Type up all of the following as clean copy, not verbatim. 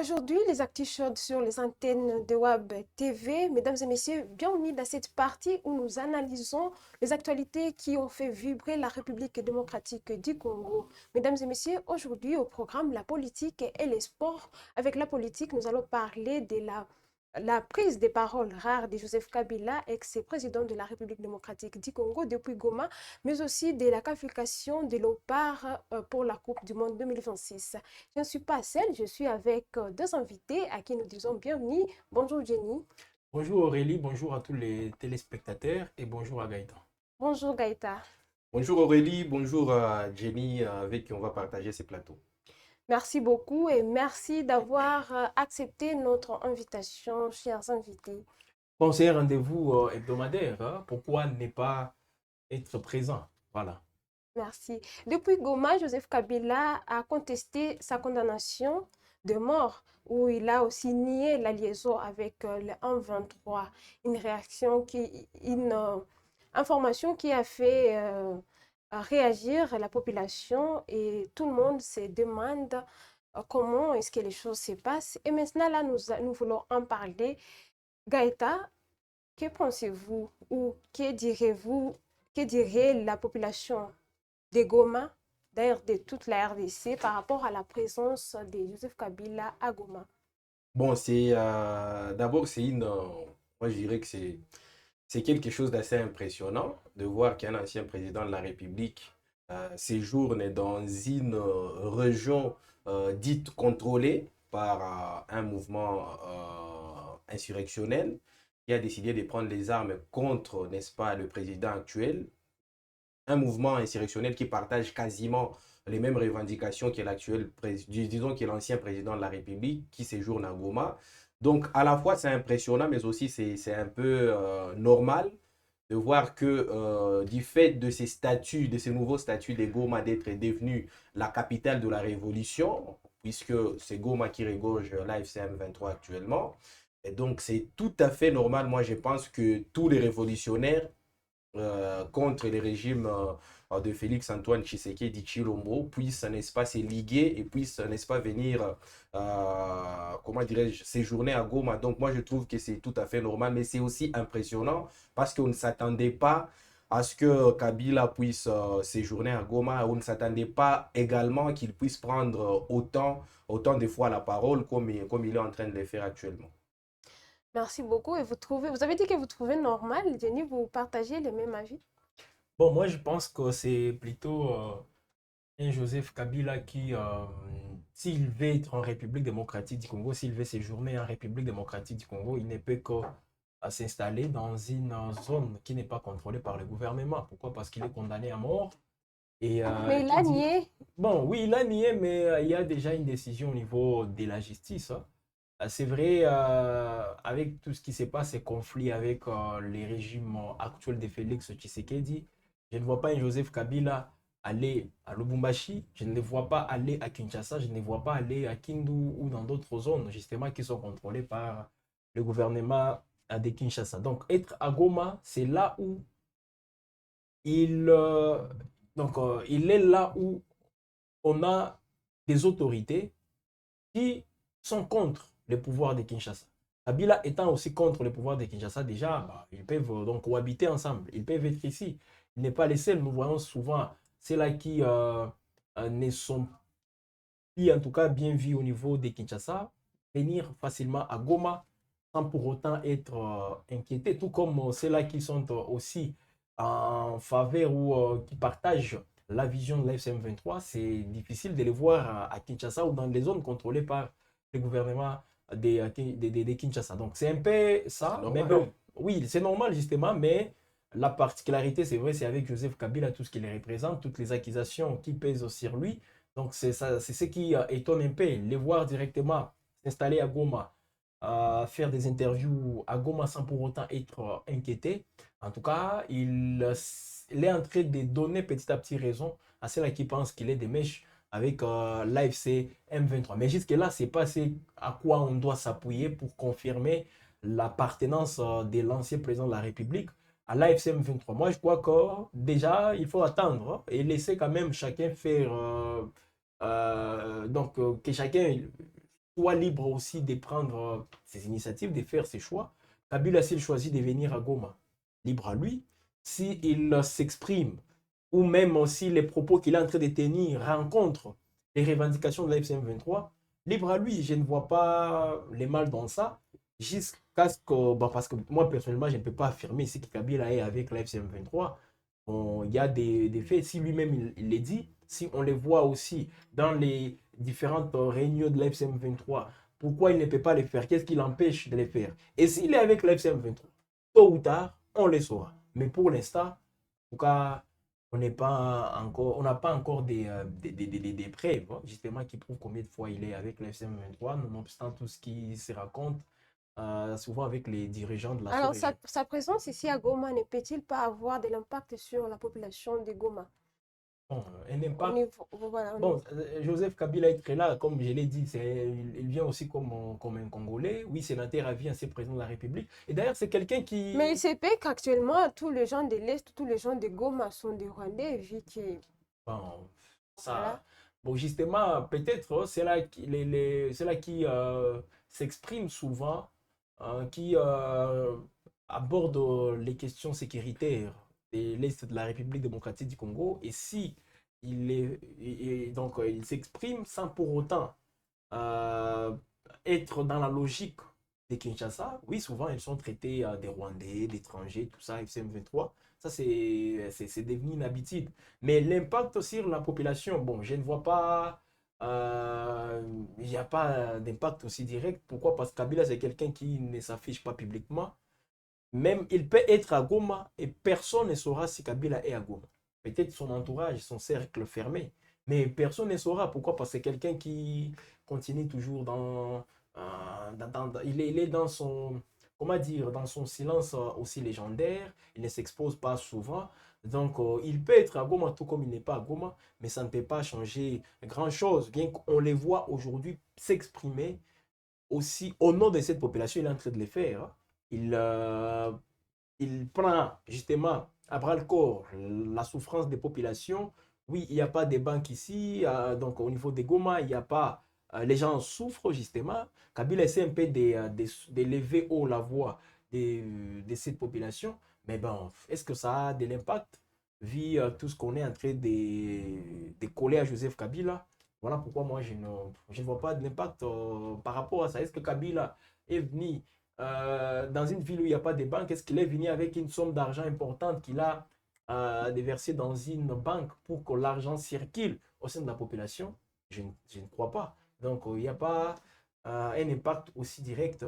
Aujourd'hui, les actus chaudes sur les antennes de Web TV. Mesdames et messieurs, bienvenue dans cette partie où nous analysons les actualités qui ont fait vibrer la République démocratique du Congo. Mesdames et messieurs, aujourd'hui au programme la politique et les sports. Avec la politique, nous allons parler de la prise des paroles rares de Joseph Kabila, ex-président de la République démocratique du Congo depuis Goma, mais aussi de la qualification de l'OPAR pour la Coupe du Monde 2026. Je ne suis pas seule, je suis avec deux invités à qui nous disons bienvenue. Bonjour Jenny. Bonjour Aurélie, bonjour à tous les téléspectateurs et bonjour à Gaëtan. Bonjour Gaïta. Bonjour Aurélie, bonjour à Jenny avec qui on va partager ces plateaux. Merci beaucoup et merci d'avoir accepté notre invitation, chers invités. Bon, c'est un rendez-vous hebdomadaire, hein. Pourquoi ne pas être présent? Voilà. Merci. Depuis Goma, Joseph Kabila a contesté sa condamnation de mort, où il a aussi nié la liaison avec le 1-23. Une information qui a fait réagir la population et tout le monde se demande comment est-ce que les choses se passent. Et maintenant, là, nous voulons en parler. Gaëta, que pensez-vous ou que direz-vous, que dirait la population de Goma, d'ailleurs de toute la RDC, par rapport à la présence de Joseph Kabila à Goma? Bon, d'abord moi je dirais que c'est quelque chose d'assez impressionnant de voir qu'un ancien président de la République séjourne dans une région dite contrôlée par un mouvement insurrectionnel qui a décidé de prendre les armes contre, n'est-ce pas, le président actuel, un mouvement insurrectionnel qui partage quasiment les mêmes revendications que disons que l'ancien président de la République qui séjourne à Goma. Donc, à la fois, c'est impressionnant, mais aussi c'est un peu normal de voir que du fait de ces statuts, de ces nouveaux statuts de Goma d'être devenu la capitale de la révolution, puisque c'est Goma qui regorge l'AFC M23 actuellement. Et donc, c'est tout à fait normal. Moi, je pense que tous les révolutionnaires contre les régimes de Félix-Antoine Tshisekedi Chilombo puissent, n'est-ce pas, se liguer et puissent, n'est-ce pas, venir, comment dirais-je, séjourner à Goma. Donc moi, je trouve que c'est tout à fait normal, mais c'est aussi impressionnant parce qu'on ne s'attendait pas à ce que Kabila puisse séjourner à Goma. On ne s'attendait pas également qu'il puisse prendre autant de fois la parole comme il est en train de le faire actuellement. Merci beaucoup. Et vous avez dit que vous trouvez normal, Jenny, vous partagez les mêmes avis? Bon, moi je pense que c'est plutôt un Joseph Kabila qui, s'il veut être en République démocratique du Congo, s'il veut séjourner en République démocratique du Congo, il ne peut que s'installer dans une zone qui n'est pas contrôlée par le gouvernement. Pourquoi? Parce qu'il est condamné à mort. Et Mais il qui a dit, nié. bon, oui, il a nié, mais il y a déjà une décision au niveau de la justice, hein. C'est vrai, avec tout ce qui se passe, ces conflits avec les régimes actuels de Félix Tshisekedi, je ne vois pas un Joseph Kabila aller à Lubumbashi, je ne le vois pas aller à Kinshasa, je ne le vois pas aller à Kindu ou dans d'autres zones, justement, qui sont contrôlées par le gouvernement de Kinshasa. Donc, être à Goma, c'est là où il, il est là où on a des autorités qui sont contre le pouvoir de Kinshasa. Kabila étant aussi contre le pouvoir de Kinshasa, déjà, bah, ils peuvent donc cohabiter ensemble. Ils peuvent être ici. Il n'est pas les seuls. Nous voyons souvent ceux-là qui ne sont plus, en tout cas, bien vus au niveau de Kinshasa, venir facilement à Goma sans pour autant être inquiétés, tout comme ceux-là qui sont aussi en faveur ou qui partagent la vision de la FCM23, c'est difficile de les voir à Kinshasa ou dans les zones contrôlées par le gouvernement de Kinshasa. Donc c'est un peu C'est ça, mais normal. bon, oui, c'est normal justement, mais la particularité, c'est vrai, c'est avec Joseph Kabila, tout ce qu'il représente, toutes les accusations qui pèsent sur lui. Donc c'est ça, c'est ce qui étonne un peu, les voir directement s'installer à Goma, faire des interviews à Goma sans pour autant être inquiété. En tout cas, il est en train de donner petit à petit raison à ceux-là qui pensent qu'il est des mèches avec l'AFC M23. Mais jusque-là, c'est pas à quoi on doit s'appuyer pour confirmer l'appartenance de l'ancien président de la République à l'AFC M23. Moi, je crois que déjà, il faut attendre et laisser quand même chacun faire. Que chacun soit libre aussi de prendre ses initiatives, de faire ses choix. Kabila, s'il choisit de venir à Goma, libre à lui. S'il s'exprime, ou même si les propos qu'il est en train de tenir rencontrent les revendications de la FCM 23, libre à lui. Je ne vois pas les mal dans ça. Jusqu'à ce que, bah, parce que moi, personnellement, je ne peux pas affirmer si Kabila est avec la FCM 23. Bon, il y a des faits, si lui-même il les dit, si on les voit aussi dans les différentes réunions de la FCM 23, pourquoi il ne peut pas les faire? Qu'est-ce qui l'empêche de les faire? Et s'il est avec la FCM 23, tôt ou tard, on les saura. Mais pour l'instant, en tout cas, on n'a pas encore des preuves, hein, justement, qui prouvent combien de fois il est avec la FCM 23, nonobstant tout ce qui se raconte, souvent avec les dirigeants de la Alors, sous-région. sa présence ici à Goma ne peut-il pas avoir de l'impact sur la population de Goma? Bon, un Au impact. niveau, voilà, Bon, Joseph Kabila est très là, comme je l'ai dit, il vient aussi comme un Congolais. Oui, sénateur à vie, ancien président de la République. Et d'ailleurs, c'est quelqu'un mais il qui... se peut qu'actuellement, tous les gens de l'Est, tous les gens de Goma sont des Rwandais, vu que, Bon, voilà. ça... Bon, justement, peut-être, c'est là, c'est là qui s'exprime souvent, qui aborde les questions sécuritaires de l'Est de la République démocratique du Congo. Et si donc, il s'exprime sans pour autant euh, être dans la logique de Kinshasa. Oui, souvent, ils sont traités des Rwandais, d'étrangers, tout ça, FCM 23. Ça, c'est devenu une habitude. Mais l'impact sur la population, bon, je ne vois pas. Il n'y a pas d'impact aussi direct. Pourquoi? Parce que Kabila, c'est quelqu'un qui ne s'affiche pas publiquement. Même, il peut être à Goma et personne ne saura si Kabila est à Goma. Peut-être son entourage, son cercle fermé. Mais personne ne saura. Pourquoi? Parce que c'est quelqu'un qui continue toujours il est dans son, comment dire, dans son silence aussi légendaire. Il ne s'expose pas souvent. Donc, il peut être à Goma tout comme il n'est pas à Goma, mais ça ne peut pas changer grand-chose. Bien qu'on les voit aujourd'hui s'exprimer aussi au nom de cette population, il est en train de le faire, hein. Il prend justement à bras le corps la souffrance des populations. Oui, il n'y a pas de banques ici, donc au niveau des Goma, il n'y a pas. Les gens souffrent justement. Kabila essaie un peu de lever haut la voix de cette population. Mais bon, est-ce que ça a de l'impact vu tout ce qu'on est en train de coller à Joseph Kabila? Voilà pourquoi moi je ne vois pas de l'impact par rapport à ça. Est-ce que Kabila est venu dans une ville où il n'y a pas de banque, est-ce qu'il est venu avec une somme d'argent importante qu'il a déversée dans une banque pour que l'argent circule au sein de la population? Je ne crois pas. Donc, il n'y a pas un impact aussi direct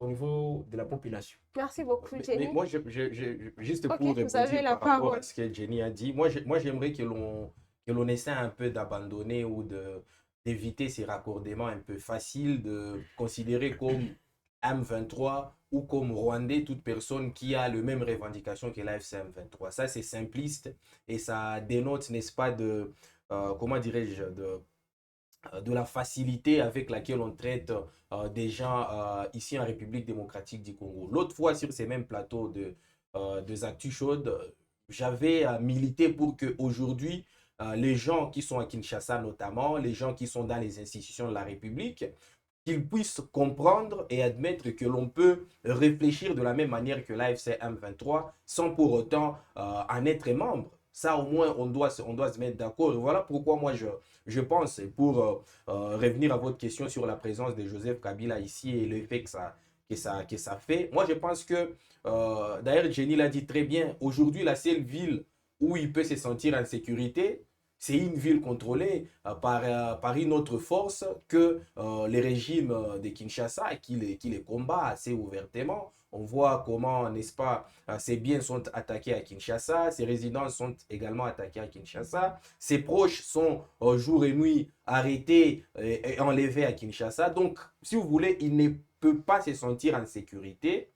au niveau de la population. Merci beaucoup, Mais Jenny. moi, juste Ok, pour vous avez répondre la par rapport parole. à ce que Jenny a dit, moi j'aimerais que l'on essaie un peu d'abandonner ou d'éviter ces raccordements un peu faciles, de considérer comme M23 ou comme Rwandais toute personne qui a le même revendication que la FCM 23. Ça, c'est simpliste et ça dénote, n'est-ce pas, comment dirais-je, de la facilité avec laquelle on traite des gens ici en République démocratique du Congo. L'autre fois, sur ces mêmes plateaux de Actu Chaude, j'avais milité pour qu'aujourd'hui, les gens qui sont à Kinshasa notamment, les gens qui sont dans les institutions de la République, qu'ils puissent comprendre et admettre que l'on peut réfléchir de la même manière que l'AFC M23 sans pour autant en être membre. Ça, au moins, on doit se mettre d'accord. Et voilà pourquoi moi, je pense, pour revenir à votre question sur la présence de Joseph Kabila ici et l'effet que ça fait, moi, je pense que, d'ailleurs, Jenny l'a dit très bien, aujourd'hui, la seule ville où il peut se sentir en sécurité, c'est une ville contrôlée par une autre force que les régimes de Kinshasa qui les combat assez ouvertement. On voit comment, n'est-ce pas, ses biens sont attaqués à Kinshasa, ses résidences sont également attaquées à Kinshasa, ses proches sont jour et nuit arrêtés et enlevés à Kinshasa. Donc, si vous voulez, il ne peut pas se sentir en sécurité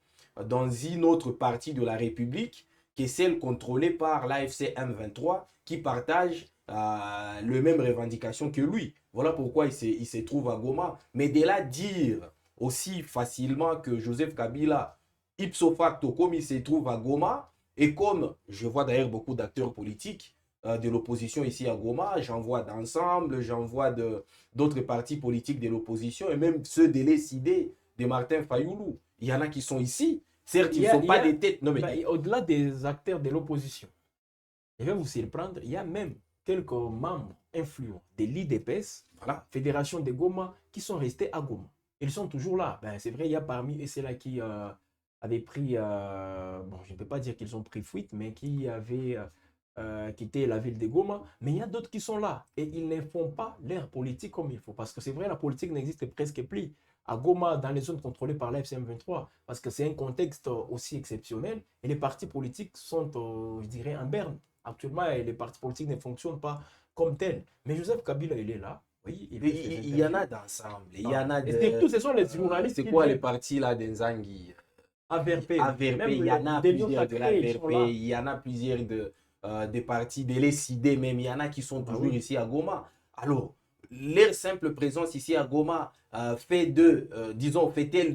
dans une autre partie de la République qui est celle contrôlée par l'AFC M23 qui partage le même revendication que lui. Voilà pourquoi il se trouve à Goma. Mais de là dire aussi facilement que Joseph Kabila, ipso facto, comme il se trouve à Goma, et comme je vois d'ailleurs beaucoup d'acteurs politiques de l'opposition ici à Goma, j'en vois d'Ensemble, j'en vois d'autres partis politiques de l'opposition et même ceux de l'ESID de Martin Fayoulou. Il y en a qui sont ici. Certes, ils ne sont pas des têtes. Non, mais au-delà des acteurs de l'opposition, je vais vous surprendre, il y a même quelques membres influents de l'IDPS, voilà. Fédération de Goma, qui sont restés à Goma. Ils sont toujours là. Ben, c'est vrai, il y a parmi eux ceux-là qui avaient pris, bon, je ne peux pas dire qu'ils ont pris fuite, mais qui avaient quitté la ville de Goma. Mais il y a d'autres qui sont là et ils ne font pas leur politique comme il faut. Parce que c'est vrai, la politique n'existe presque plus à Goma, dans les zones contrôlées par l'AFCM 23, parce que c'est un contexte aussi exceptionnel et les partis politiques sont, je dirais, en berne. Actuellement, les partis politiques ne fonctionnent pas comme tels. Mais Joseph Kabila, il est là. Oui, il y en a d'ensemble. Il y en a de. Et surtout, ce sont les journalistes. C'est quoi les partis là d'Enzangi? AVRP. AVRP, il y en a plusieurs de l'AVRP, il y en a plusieurs des partis de l'ESID même. Il y en a qui sont toujours ici à Goma. Alors, leur simple présence ici à Goma fait-elle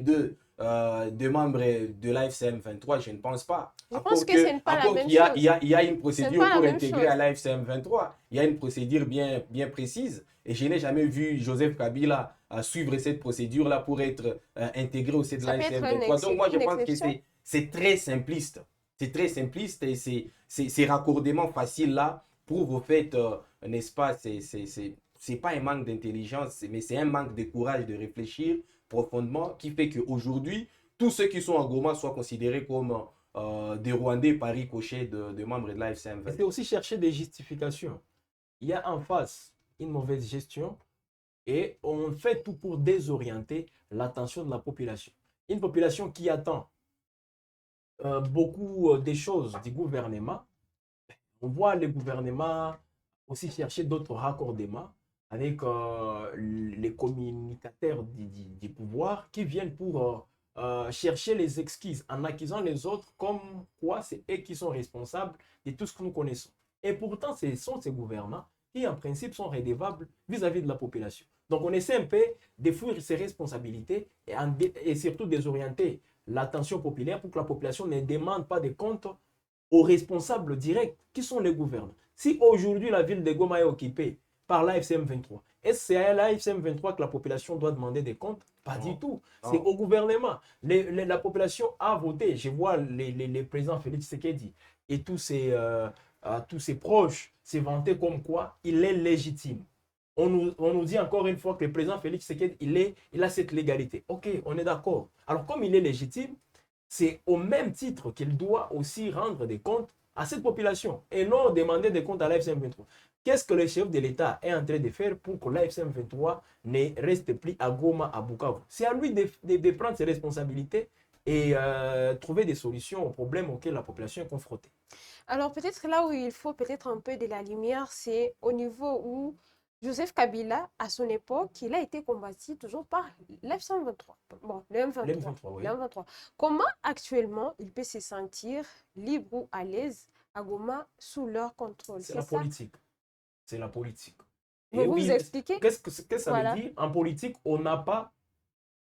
de membres de l'AFCM 23? Je ne pense pas. Je pense que ce n'est pas la même chose. Il y a une procédure pour intégrer à l'AFCM 23. Il y a une procédure bien précise. Et je n'ai jamais vu Joseph Kabila suivre cette procédure-là pour être intégré au sein de l'AFCM 23. Donc moi, je pense que c'est très simpliste. C'est très simpliste et ces raccordements faciles-là prouvent au fait, n'est-ce pas, c'est pas un manque d'intelligence, mais c'est un manque de courage de réfléchir profondément qui fait qu'aujourd'hui, tous ceux qui sont en Goma soient considérés comme des Rwandais par ricochet de membres de l'AFCM 23. C'est aussi chercher des justifications. Il y a en face une mauvaise gestion et on fait tout pour désorienter l'attention de la population. Une population qui attend beaucoup des choses du gouvernement. On voit le gouvernement aussi chercher d'autres raccordements avec les communicateurs du pouvoir qui viennent pour chercher les excuses en accusant les autres comme quoi c'est eux qui sont responsables de tout ce que nous connaissons. Et pourtant, ce sont ces gouvernants qui, en principe, sont redevables vis-à-vis de la population. Donc, on essaie un peu de fuir ces responsabilités et surtout désorienter l'attention populaire pour que la population ne demande pas de comptes aux responsables directs qui sont les gouvernants. Si aujourd'hui la ville de Goma est occupée par l'AFCM 23, est-ce que c'est à l'AFCM 23 que la population doit demander des comptes? Pas du tout. C'est au gouvernement. La population a voté. Je vois les présidents Félix Tshisekedi et tous ses proches se vanter comme quoi il est légitime. On nous dit encore une fois que le président Félix Tshisekedi, il a cette légalité. Ok, on est d'accord. Alors comme il est légitime, c'est au même titre qu'il doit aussi rendre des comptes à cette population et non demander des comptes à l'AFCM 23. Qu'est-ce que le chef de l'État est en train de faire pour que l'AFCM 23 ne reste plus à Goma, à Bukavu? C'est à lui de prendre ses responsabilités et trouver des solutions aux problèmes auxquels la population est confrontée. Alors peut-être là où il faut peut-être un peu de la lumière, c'est au niveau où Joseph Kabila, à son époque, il a été combattu toujours par l'F-123. Bon, le M23. Oui. Le M23. Comment actuellement il peut se sentir libre ou à l'aise à Goma sous leur contrôle? C'est la politique. C'est la politique. Vous expliquez? Qu'est-ce que ça veut dire? En politique, on n'a pas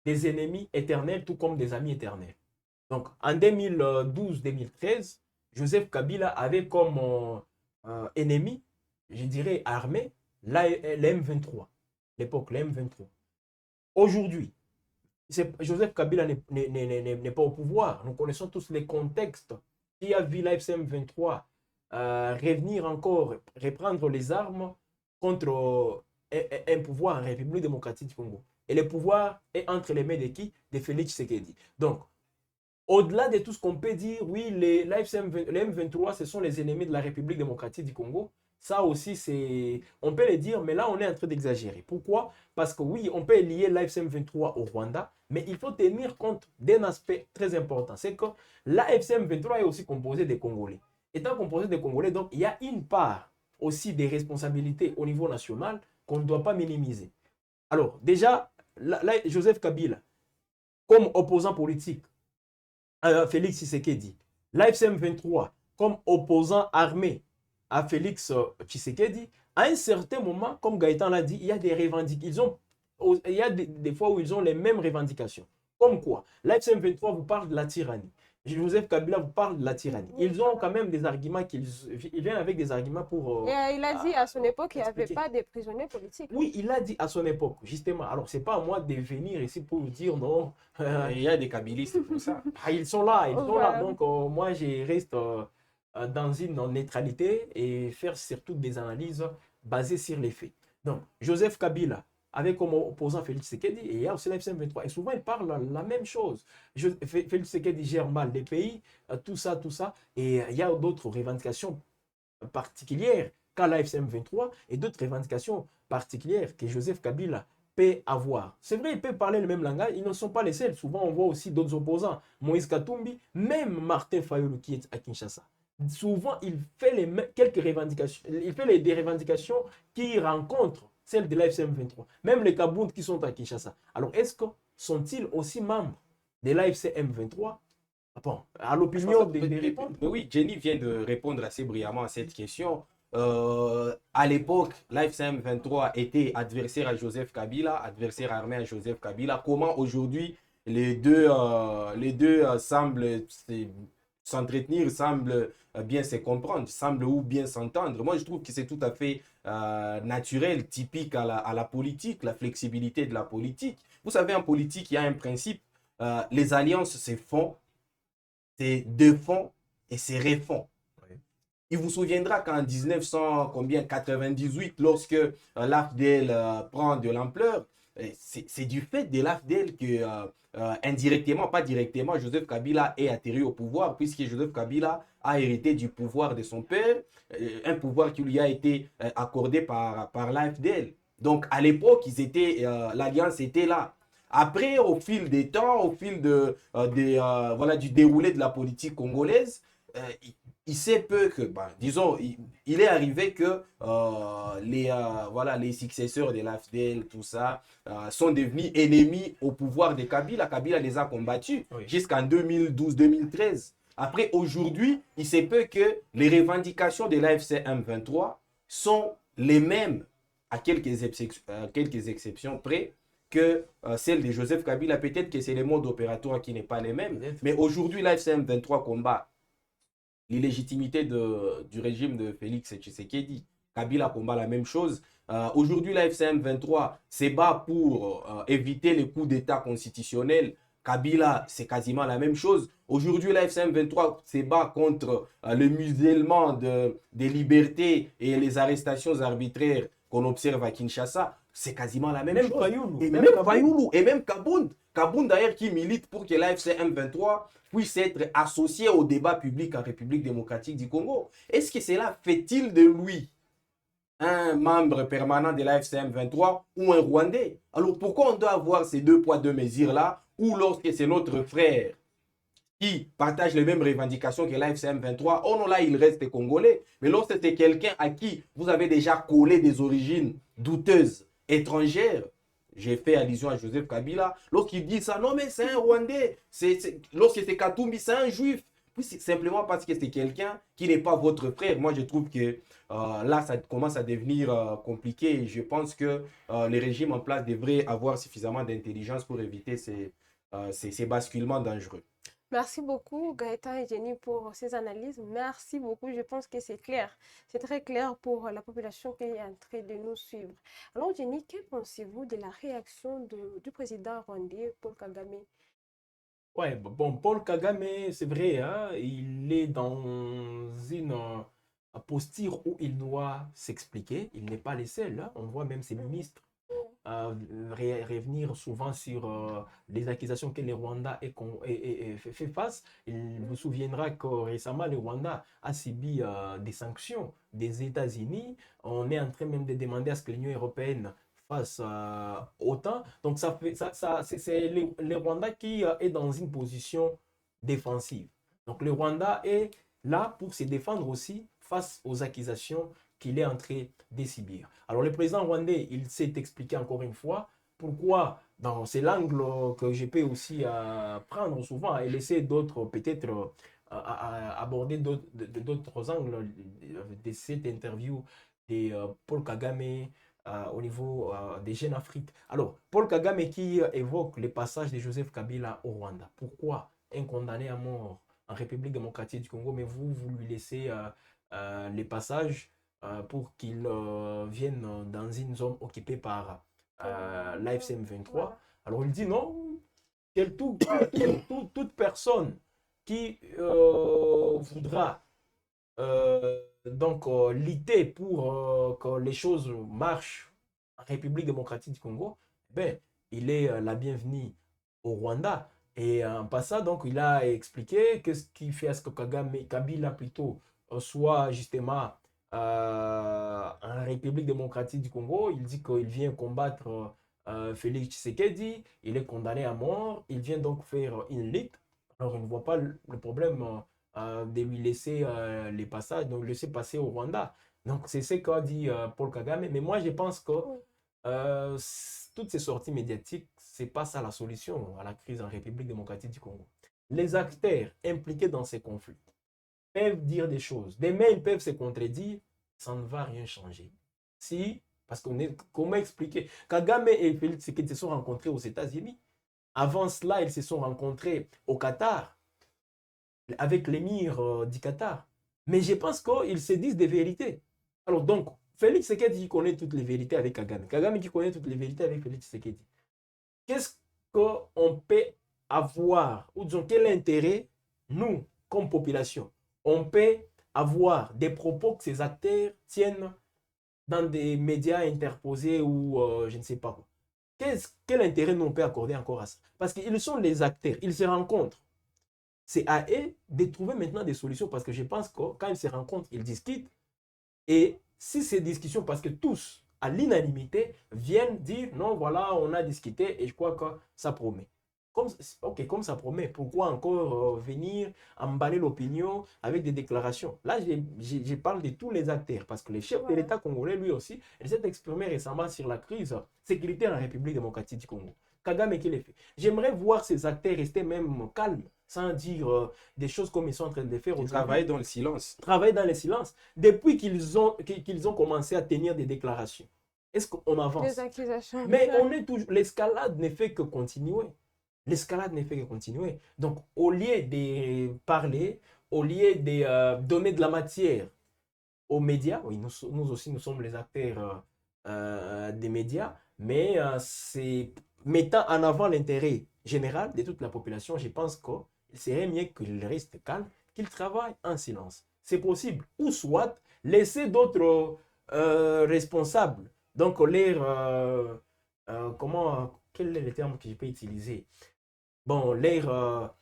des ennemis éternels, tout comme des amis éternels. Donc, en 2012-2013, Joseph Kabila avait comme ennemi, je dirais armé, l'M23. L'époque, l'M23. Aujourd'hui, Joseph Kabila n'est pas au pouvoir. Nous connaissons tous les contextes qui a vu l'AFCM 23 revenir encore, reprendre les armes contre un pouvoir en République démocratique du Congo. Et le pouvoir est entre les mains de qui? De Félix Tshisekedi. Donc, au-delà de tout ce qu'on peut dire, oui, les M23, ce sont les ennemis de la République démocratique du Congo. Ça aussi, on peut le dire, mais là, on est en train d'exagérer. Pourquoi? Parce que oui, on peut lier l'AFCM 23 au Rwanda, mais il faut tenir compte d'un aspect très important. C'est que l'AFCM 23 est aussi composé des Congolais. Étant composé des Congolais, donc, il y a une part aussi des responsabilités au niveau national qu'on ne doit pas minimiser. Alors, déjà, Joseph Kabila, comme opposant politique, Félix Tshisekedi, l'AFCM 23, comme opposant armé à Félix Tshisekedi, à un certain moment, comme Gaëtan l'a dit, il y a des revendications. Il y a des fois où ils ont les mêmes revendications. Comme quoi, l'AFCM 23 vous parle de la tyrannie. Joseph Kabila vous parle de la tyrannie. Ils ont quand même des arguments ils viennent avec des arguments pour Et il a dit à son époque qu'il n'y avait expliquer. pas de prisonniers politiques. Oui, il a dit à son époque, justement. Alors, c'est pas à moi de venir ici pour vous dire non. Il y a des kabylistes pour ça. Ils sont là, ils sont là. Voilà. Donc, moi, je reste dans une neutralité et faire surtout des analyses basées sur les faits. Donc, Joseph Kabila, avec comme opposant Félix Tshisekedi, et il y a aussi la FCM23. Et souvent, ils parlent la même chose. Félix Tshisekedi gère mal les pays, tout ça, tout ça. Et il y a d'autres revendications particulières qu'a la FCM23 et d'autres revendications particulières que Joseph Kabila peut avoir. C'est vrai, ils peuvent parler le même langage, ils ne sont pas les seuls. Souvent, on voit aussi d'autres opposants. Moïse Katumbi, même Martin Fayulu qui est à Kinshasa. Souvent, il fait quelques revendications, il fait des revendications qui rencontrent celles de la FCM23. Même les Kabound qui sont à Kinshasa. Alors, est-ce que sont-ils aussi membres de la FCM23? Bon, à l'opinion des répondre. Oui, Jenny vient de répondre assez brillamment à cette question. À l'époque, l'AFCM 23 était adversaire à Joseph Kabila, adversaire armé à Joseph Kabila. Comment aujourd'hui les deux semblent s'entretenir, semblent bien se comprendre, semblent ou bien s'entendre? Moi, je trouve que c'est tout à fait naturel, typique à la politique, la flexibilité de la politique. Vous savez, en politique, il y a un principe, les alliances se font, c'est défend et c'est refond. Il vous souviendra qu'en 1998, lorsque l'AFDL prend de l'ampleur, c'est du fait de l'AFDL que, indirectement, pas directement, Joseph Kabila est atterri au pouvoir, puisque Joseph Kabila a hérité du pouvoir de son père, un pouvoir qui lui a été accordé par l'AFDL. Donc, à l'époque, l'alliance était là. Après, au fil des temps, au fil voilà, du déroulé de la politique congolaise, il sait peu que, disons, il est arrivé que voilà, les successeurs de l'AFDL, tout ça, sont devenus ennemis au pouvoir de Kabila. Kabila les a combattus jusqu'en 2012-2013. Après, aujourd'hui, il sait peu que les revendications de l'AFC M23 sont les mêmes, à quelques exceptions près, que celle de Joseph Kabila. Peut-être que c'est le mode opératoire qui n'est pas les mêmes. Mais aujourd'hui, l'AFC M23 combat l'illégitimité du régime de Félix Tshisekedi. Kabila combat la même chose. Aujourd'hui, la FCM 23 se bat pour éviter les coups d'État constitutionnels. Kabila, c'est quasiment la même chose. Aujourd'hui, la FCM 23 se bat contre le musellement des libertés et les arrestations arbitraires qu'on observe à Kinshasa. C'est quasiment la même chose. Fayoulou. Et même Fayoulou et même Kabound. Kabound d'ailleurs qui milite pour que l'AFC M23 puisse être associé au débat public en République démocratique du Congo. Est-ce que cela fait-il de lui un membre permanent de l'AFC M23 ou un Rwandais? Alors pourquoi on doit avoir ces deux poids, deux mesures-là, ou lorsque c'est notre frère qui partage les mêmes revendications que l'AFC M23, oh non, là, il reste congolais. Mais lorsque c'est quelqu'un à qui vous avez déjà collé des origines douteuses, étrangères, j'ai fait allusion à Joseph Kabila, lorsqu'il dit ça, non mais c'est un Rwandais, lorsque c'est Katumbi, c'est un Juif. Puis c'est simplement parce que c'est quelqu'un qui n'est pas votre frère. Moi, je trouve que là, ça commence à devenir compliqué. Et je pense que les régimes en place devraient avoir suffisamment d'intelligence pour éviter ces basculements dangereux. Merci beaucoup, Gaëtan et Jenny, pour ces analyses. Merci beaucoup. Je pense que c'est clair. C'est très clair pour la population qui est en train de nous suivre. Alors, Jenny, que pensez-vous de la réaction du président rwandais, Paul Kagame? Ouais, bon, Paul Kagame, c'est vrai, hein, il est dans une posture où il doit s'expliquer. Il n'est pas le seul, hein. On voit même ses ministres revenir souvent sur les accusations que le Rwanda fait face. Il vous souviendra que récemment, le Rwanda a subi des sanctions des États-Unis. On est en train même de demander à ce que l'Union européenne fasse autant. Donc, c'est le Rwanda qui est dans une position défensive. Donc, le Rwanda est là pour se défendre aussi face aux accusations qu'il est en train de subir. Alors le président rwandais, il s'est expliqué encore une fois pourquoi, c'est l'angle que je peux aussi prendre souvent et laisser d'autres peut-être aborder d'autres angles de cette interview de Paul Kagame au niveau des Jeunes Afrique. Alors, Paul Kagame qui évoque le passage de Joseph Kabila au Rwanda. Pourquoi un condamné à mort en République démocratique du Congo, mais vous lui laissez les passages pour qu'il vienne dans une zone occupée par l'AFC M23. Voilà. Alors il dit non, toute personne qui voudra lutter pour que les choses marchent en République démocratique du Congo, ben, il est la bienvenue au Rwanda. Et en passant, donc, il a expliqué que ce qui fait à ce que Kabila plutôt soit justement en République démocratique du Congo. Il dit qu'il vient combattre Félix Tshisekedi, il est condamné à mort, il vient donc faire une lutte. Alors, il ne voit pas le problème de lui laisser les passages, donc laisser passer au Rwanda. Donc, c'est ce qu'a dit Paul Kagame. Mais moi, je pense que toutes ces sorties médiatiques, c'est pas ça la solution à la crise en République démocratique du Congo. Les acteurs impliqués dans ces conflits peuvent dire des choses. Demain, ils peuvent se contredire. Ça ne va rien changer. Si, parce qu'on est, comment expliquer? Kagame et Félix Tshisekedi se sont rencontrés aux États-Unis. Avant cela, ils se sont rencontrés au Qatar, avec l'émir du Qatar. Mais je pense qu'ils se disent des vérités. Alors donc, Félix Tshisekedi qui connaît toutes les vérités avec Kagame. Kagame qui connaît toutes les vérités avec Félix Tshisekedi. Qu'est-ce qu'on peut avoir, ou disons quel intérêt, nous, comme population, on peut avoir des propos que ces acteurs tiennent dans des médias interposés ou je ne sais pas quoi. Quel intérêt nous on peut accorder encore à ça? Parce qu'ils sont les acteurs, ils se rencontrent. C'est à eux de trouver maintenant des solutions parce que je pense que quand ils se rencontrent, ils discutent. Et si ces discussions, parce que tous, à l'unanimité, viennent dire non, voilà, on a discuté et je crois que ça promet. Comme ça promet, pourquoi encore venir emballer l'opinion avec des déclarations? Là, je parle de tous les acteurs parce que le chef de l'État congolais, lui aussi, il s'est exprimé récemment sur la crise sécuritaire en République démocratique du Congo. Kagame, qui l'a fait? J'aimerais voir ces acteurs rester même calmes, sans dire des choses comme ils sont en train de les faire. Ils travaillent dans le silence. Travailler dans le silence. Depuis qu'ils ont commencé à tenir des déclarations, est-ce qu'on avance? Les accusations. Mais on est toujours. L'escalade ne fait que continuer. L'escalade ne fait que continuer. Donc, au lieu de parler, au lieu de donner de la matière aux médias, oui, nous aussi, nous sommes les acteurs des médias, mais c'est mettant en avant l'intérêt général de toute la population, je pense qu'il serait mieux qu'ils restent calmes, qu'ils travaillent en silence. C'est possible. Ou soit laisser d'autres responsables, donc quel est le terme que je peux utiliser? Bon, leurs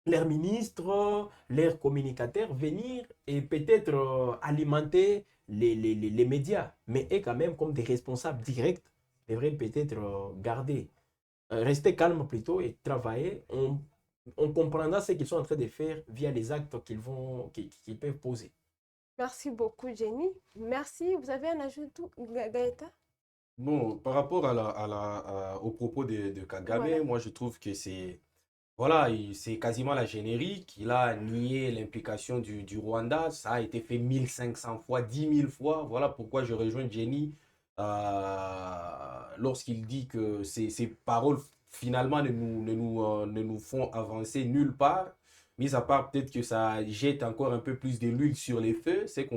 ministres, leurs communicateurs venir et peut-être alimenter les médias. Mais eux, quand même, comme des responsables directs, devraient peut-être garder, rester calmes plutôt et travailler. On comprendra ce qu'ils sont en train de faire via les actes qu'ils peuvent poser. Merci beaucoup, Jenny. Merci. Vous avez un ajout, Gaëta? Bon, par rapport au propos de Kagame, Voilà. moi je trouve que c'est voilà, c'est quasiment la générique. Il a nié l'implication du Rwanda. Ça a été fait 1500 fois, 10 000 fois. Voilà pourquoi je rejoins Jenny lorsqu'il dit que ces paroles finalement ne nous font avancer nulle part. Mis à part peut-être que ça jette encore un peu plus de l'huile sur les feux. C'est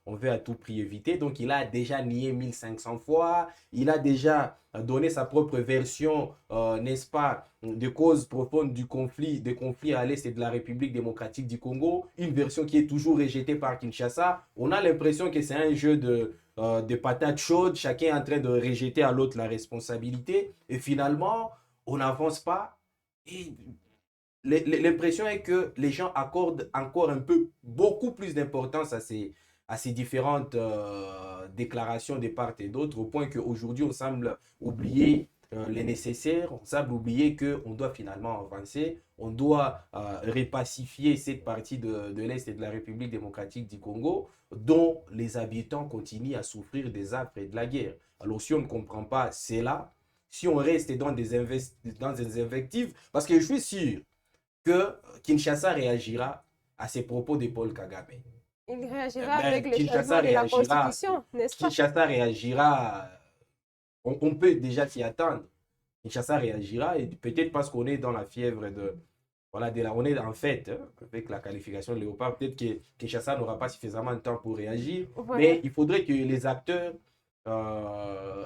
on veut à tout prix éviter. Donc il a déjà nié 1500 fois. Il a déjà donné sa propre version, n'est-ce pas, de cause profonde des conflits à l'est de la République démocratique du Congo. Une version qui est toujours rejetée par Kinshasa. On a l'impression que c'est un jeu de patates chaudes. Chacun est en train de rejeter à l'autre la responsabilité. Et finalement, on n'avance pas. Et l'impression est que les gens accordent encore un peu beaucoup plus d'importance à ces différentes déclarations de part et d'autre, au point qu'aujourd'hui, on semble oublier les nécessaires, on semble oublier qu'on doit finalement avancer, on doit répacifier cette partie de l'Est et de la République démocratique du Congo, dont les habitants continuent à souffrir des affres et de la guerre. Alors si on ne comprend pas cela, si on reste dans des invectives, parce que je suis sûr que Kinshasa réagira à ces propos de Paul Kagame. Il réagira Ben, avec le Kinshasa changement de la réagira, Constitution, n'est-ce pas? Kinshasa réagira, on peut déjà s'y attendre. Kinshasa réagira et peut-être parce qu'on est dans la fièvre Voilà, on est en fait, hein, avec la qualification de Léopard. Peut-être que Kinshasa n'aura pas suffisamment de temps pour réagir, Voilà. mais il faudrait que les acteurs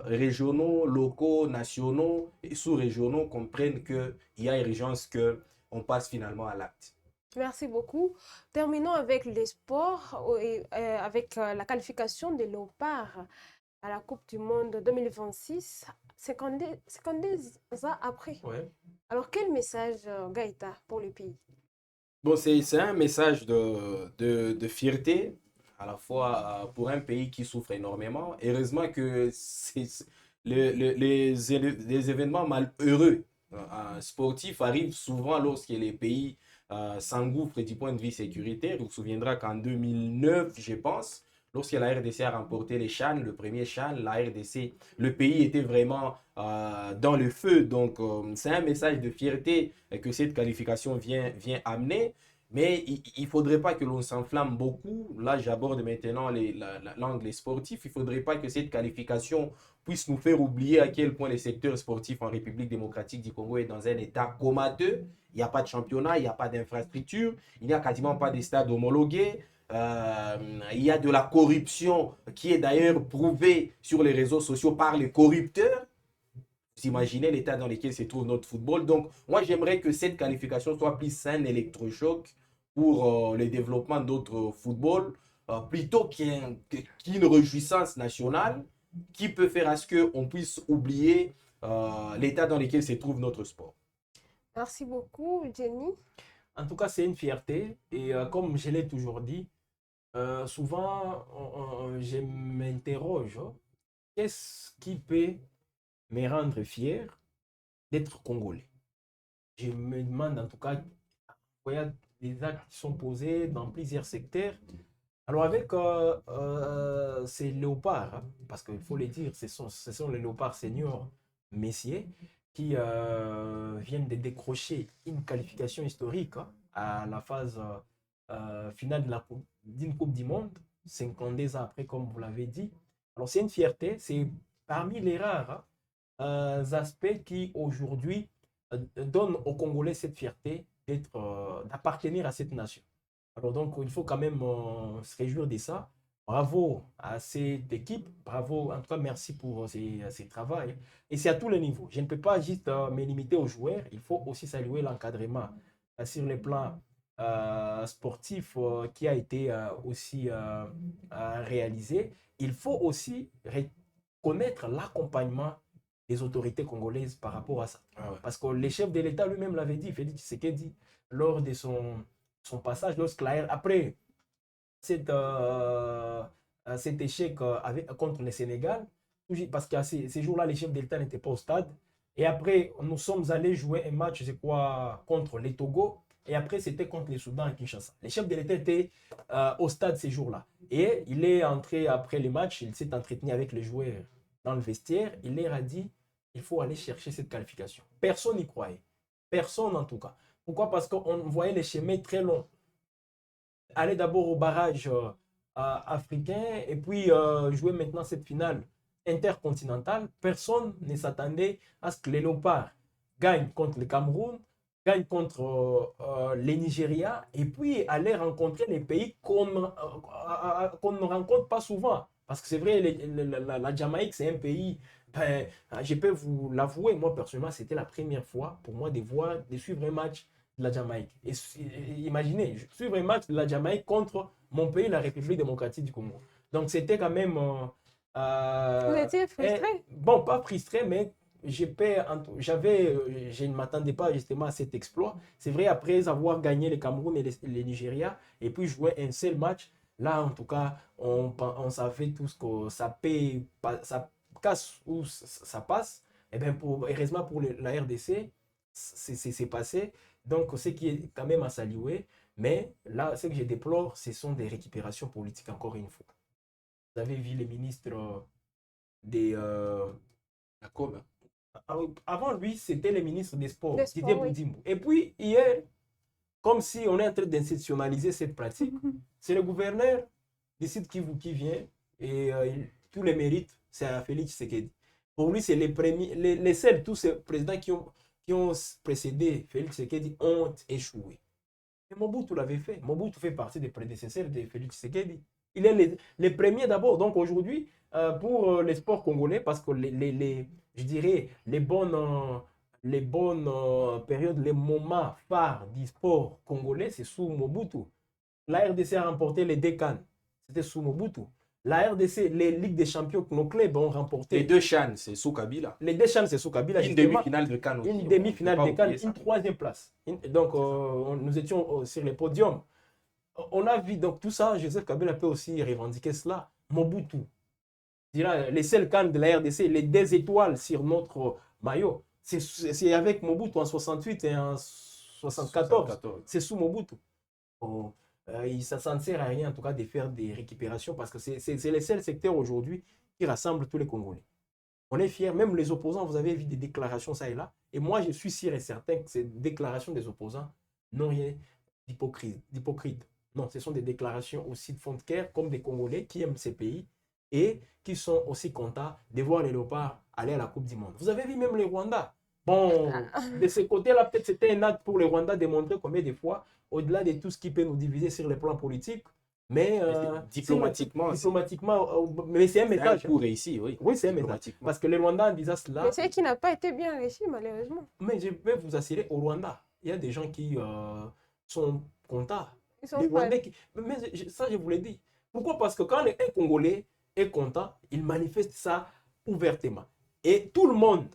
régionaux, locaux, nationaux et sous-régionaux comprennent qu'il y a urgence qu'on passe finalement à l'acte. Merci beaucoup. Terminons avec les sports et avec la qualification des Léopards à la Coupe du Monde 2026, 52 ans après. Ouais. Alors, quel message, Gaïta, pour le pays? Bon, c'est un message de fierté, à la fois pour un pays qui souffre énormément. Heureusement que les événements malheureux sportifs arrivent souvent lorsque les pays s'engouffrent du point de vue sécuritaire. Vous vous souviendra qu'en 2009, je pense, lorsque la RDC a remporté les CHAN, le premier CHAN, la RDC, le pays était vraiment dans le feu. Donc, c'est un message de fierté que cette qualification vient amener. Mais il ne faudrait pas que l'on s'enflamme beaucoup. Là, j'aborde maintenant l'angle sportif. Il ne faudrait pas que cette qualification puisse nous faire oublier à quel point le secteur sportif en République démocratique du Congo est dans un état comateux. Il n'y a pas de championnat, il n'y a pas d'infrastructure, il n'y a quasiment pas de stade homologués. Il y a de la corruption qui est d'ailleurs prouvée sur les réseaux sociaux par les corrupteurs. Vous imaginez l'état dans lequel se trouve notre football. Donc, moi, j'aimerais que cette qualification soit plus un électrochoc pour le développement d'autres football, plutôt qu'une réjouissance nationale qui peut faire à ce qu'on puisse oublier l'état dans lequel se trouve notre sport. Merci beaucoup, Jenny. En tout cas, c'est une fierté. Et comme je l'ai toujours dit, souvent, je m'interroge, qu'est-ce qui peut me rendre fier d'être congolais? Je me demande en tout cas, il y a des actes qui sont posés dans plusieurs secteurs. Alors avec ces léopards, hein, parce qu'il faut le dire, ce sont les léopards seniors messieurs qui viennent de décrocher une qualification historique, hein, à la phase finale d'une Coupe du Monde, 52 ans après, comme vous l'avez dit. Alors c'est une fierté, c'est parmi les rares, hein, aspects qui aujourd'hui donnent aux Congolais cette fierté d'appartenir à cette nation. Alors donc, il faut quand même se réjouir de ça. Bravo à cette équipe, bravo, en tout cas, merci pour ces travaux. Et c'est à tous les niveaux. Je ne peux pas juste me limiter aux joueurs, il faut aussi saluer l'encadrement sur les plans sportifs qui a été aussi réalisé. Il faut aussi reconnaître l'accompagnement des autorités congolaises par rapport à ça. Ah ouais. Parce que le chef de l'État lui-même l'avait dit, Félix Tshisekedi, lors de son passage, après cet échec contre le Sénégal, parce qu'à ces jours-là, les chefs de l'État n'étaient pas au stade. Et après, nous sommes allés jouer un match, je crois, contre les Togo. Et après, c'était contre les Soudan à Kinshasa. Les chefs de l'État étaient au stade ces jours-là. Et il est entré après le match, il s'est entretenu avec les joueurs dans le vestiaire. Il leur a dit, il faut aller chercher cette qualification. Personne n'y croyait. Personne en tout cas. Pourquoi? Parce qu'on voyait les chemins très longs. Aller d'abord au barrage africain et puis jouer maintenant cette finale intercontinentale. Personne ne s'attendait à ce que les Léopards gagnent contre le Cameroun, gagnent contre les Nigeria et puis aller rencontrer les pays qu'on ne rencontre pas souvent. Parce que c'est vrai, la Jamaïque, c'est un pays, ben, je peux vous l'avouer, moi personnellement, c'était la première fois pour moi de suivre un match de la Jamaïque. Et imaginez, suivre un match de la Jamaïque contre mon pays, la République démocratique du Congo. Donc c'était quand même... Vous étiez frustré? bon, pas frustré, mais je ne m'attendais pas justement à cet exploit. C'est vrai, après avoir gagné le Cameroun et les Nigeria, et puis jouer un seul match, là, en tout cas, on savait tous que ça casse ou ça passe. Et bien, heureusement pour la RDC, c'est passé. Donc, ce qui est quand même à saluer. Mais là, ce que je déplore, ce sont des récupérations politiques, encore une fois. Vous avez vu les ministres des... La com. Avant lui, c'était le ministre des Sports, Des sports, Didier oui. Boudimbo. Et puis, hier, comme si on est en train d'institutionnaliser cette pratique, c'est le gouverneur du site qui vient et tous les mérites, c'est à Félix Tshisekedi. Pour lui, c'est les seuls, tous ces présidents qui ont qui ont précédé Félix Tshisekedi ont échoué. Et Mobutu l'avait fait. Mobutu fait partie des prédécesseurs de Félix Tshisekedi. Il est les premiers d'abord. Donc aujourd'hui, pour les sports congolais, parce que je dirais, les bonnes périodes, les moments phares du sport congolais, c'est sous Mobutu. La RDC a remporté les 2 CAN. C'était sous Mobutu. La RDC, les Ligues des Champions, nos clubs ont remporté. Les 2 CHAN, c'est sous Kabila. Les 2 CHAN, c'est sous Kabila. Une demi-finale de CAN aussi. Une demi-finale de CAN, une 3e place. Donc, nous étions sur les podiums. On a vu donc tout ça. Joseph Kabila peut aussi revendiquer cela. Mobutu. Les seuls CAN de la RDC, les 2 étoiles sur notre maillot, c'est avec Mobutu en 68 et en 74. C'est sous Mobutu. Ça ne sert à rien en tout cas de faire des récupérations parce que c'est le seul secteur aujourd'hui qui rassemble tous les Congolais. On est fiers, même les opposants, vous avez vu des déclarations ça et là. Et moi, je suis sûr et certain que ces déclarations des opposants n'ont rien d'hypocrite. Non, ce sont des déclarations aussi de fond de cœur comme des Congolais qui aiment ces pays et qui sont aussi contents de voir les Léopards aller à la Coupe du Monde. Vous avez vu même les Rwandais. Bon, de ce côté-là, peut-être c'était un acte pour les Rwandais de montrer combien de fois, au-delà de tout ce qui peut nous diviser sur le plan politique, mais diplomatiquement, mais c'est un message. Pour réussir, oui. Oui, c'est un message. Parce que les Rwandais disaient cela. Mais c'est qui n'a pas été bien réussi, malheureusement. Mais je peux vous assurer, au Rwanda, il y a des gens qui sont contents. Ils sont Mais ça, je vous l'ai dit. Pourquoi? Parce que quand un Congolais est content, il manifeste ça ouvertement. Et tout le monde,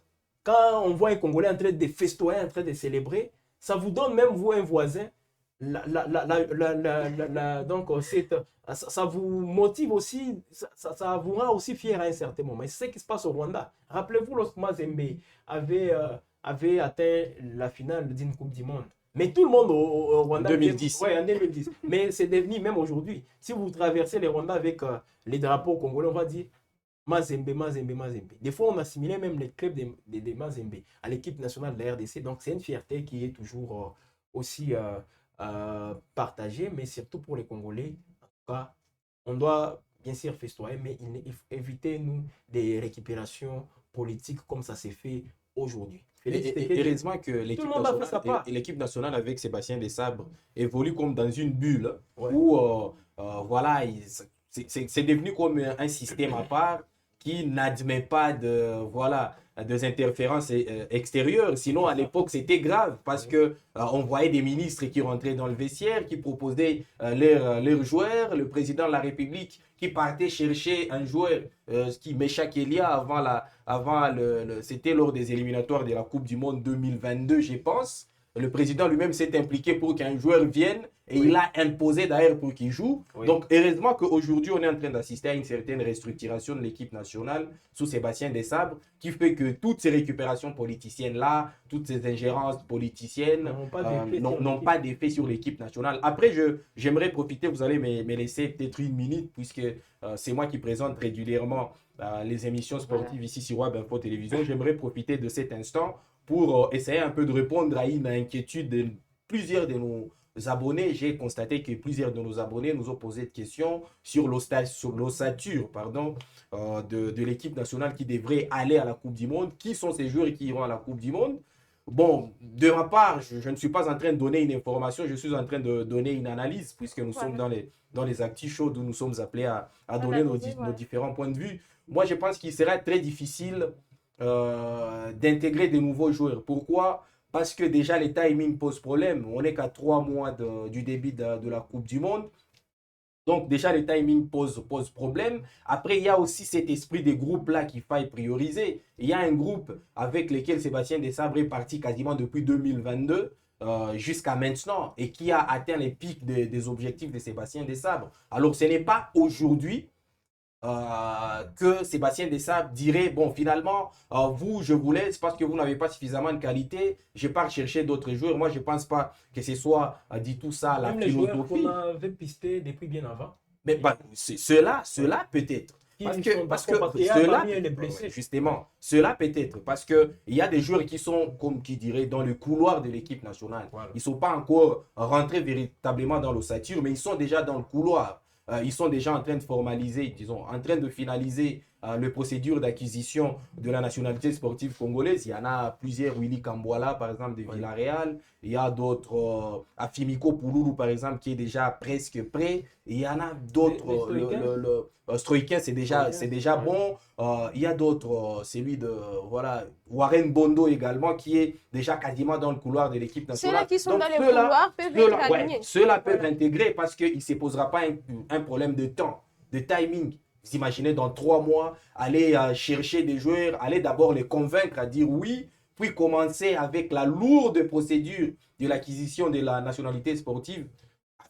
quand on voit un Congolais en train de festoyer, en train de célébrer, ça vous donne même, vous, un voisin, donc ça vous motive aussi, ça vous rend aussi fier à un certain moment. C'est ce qui se passe au Rwanda. Rappelez-vous lorsque Mazembe avait atteint la finale d'une Coupe du Monde. Mais tout le monde au Rwanda... En 2010. Oui, en 2010. Mais c'est devenu, même aujourd'hui, si vous traversez les Rwandais avec les drapeaux congolais, on va dire Mazembe, Mazembe, Mazembe. Des fois, on assimilait même les clubs de Mazembe à l'équipe nationale de la RDC. Donc, c'est une fierté qui est toujours aussi partagée, mais surtout pour les Congolais. En tout cas, on doit bien sûr festoyer, mais il faut éviter, nous, des récupérations politiques comme ça s'est fait aujourd'hui. Et heureusement que l'équipe nationale avec Sébastien Desabre évolue comme dans une bulle où voilà, c'est devenu comme un système à part qui n'admet pas des interférences extérieures. Sinon, à l'époque, c'était grave parce que on voyait des ministres qui rentraient dans le vestiaire, qui proposaient leurs joueurs, le président de la République qui partait chercher un joueur, qui Mecha Kelia c'était lors des éliminatoires de la Coupe du Monde 2022, je pense. Le président lui-même s'est impliqué pour qu'un joueur vienne et il a imposé d'ailleurs pour qu'il joue. Oui. Donc, heureusement qu'aujourd'hui, on est en train d'assister à une certaine restructuration de l'équipe nationale sous Sébastien Desabre qui fait que toutes ces récupérations politiciennes-là, toutes ces ingérences politiciennes n'ont pas d'effet sur l'équipe nationale. Après, j'aimerais profiter, vous allez me laisser peut-être 1 minute puisque c'est moi qui présente régulièrement les émissions sportives ici sur Web Info Télévision. J'aimerais profiter de cet instant pour essayer un peu de répondre à une inquiétude de plusieurs de nos abonnés. J'ai constaté que plusieurs de nos abonnés nous ont posé des questions sur l'ossature de l'équipe nationale qui devrait aller à la Coupe du Monde. Qui sont ces joueurs qui iront à la Coupe du Monde? Bon, de ma part, je ne suis pas en train de donner une information, je suis en train de donner une analyse puisque nous sommes dans les actus chauds où nous sommes appelés à donner nos différents points de vue. Moi, je pense qu'il sera très difficile d'intégrer de nouveaux joueurs. Pourquoi? Parce que déjà les timings posent problème. On n'est qu'à 3 mois du début de la Coupe du Monde. Donc déjà les timings posent problème. Après, il y a aussi cet esprit des groupes-là qu'il faille prioriser. Il y a un groupe avec lequel Sébastien Desabre est parti quasiment depuis 2022 jusqu'à maintenant et qui a atteint les pics des objectifs de Sébastien Desabre. Alors ce n'est pas aujourd'hui que Sébastien Desabre dirait, bon, finalement, vous, je vous laisse parce que vous n'avez pas suffisamment de qualité, je pars chercher d'autres joueurs. Moi, je ne pense pas que ce soit dit tout ça, la philosophie. Même les joueurs qu'on avait pistés depuis bien avant. Mais cela peut-être. Parce que cela, justement, cela peut-être. Parce qu'il y a des joueurs qui sont, comme qui dirait, dans le couloir de l'équipe nationale. Voilà. Ils ne sont pas encore rentrés véritablement dans l'ossature, mais ils sont déjà dans le couloir. Ils sont déjà en train de formaliser, disons, en train de finaliser les procédures d'acquisition de la nationalité sportive congolaise. Il y en a plusieurs, Willy Kambwala par exemple de Villarreal, il y a d'autres, Afimiko Pouloulou par exemple qui est déjà presque prêt, et il y en a d'autres, Stroïken c'est déjà bon. Il y a d'autres, celui de voilà, Warren Bondo également qui est déjà quasiment dans le couloir de l'équipe nationale. Ceux-là qui sont Donc, dans le couloir peuvent être alignés. ceux-là peuvent intégrer parce qu'il ne se posera pas un problème de temps, de timing. Vous imaginez dans 3 mois, aller chercher des joueurs, aller d'abord les convaincre à dire oui, puis commencer avec la lourde procédure de l'acquisition de la nationalité sportive,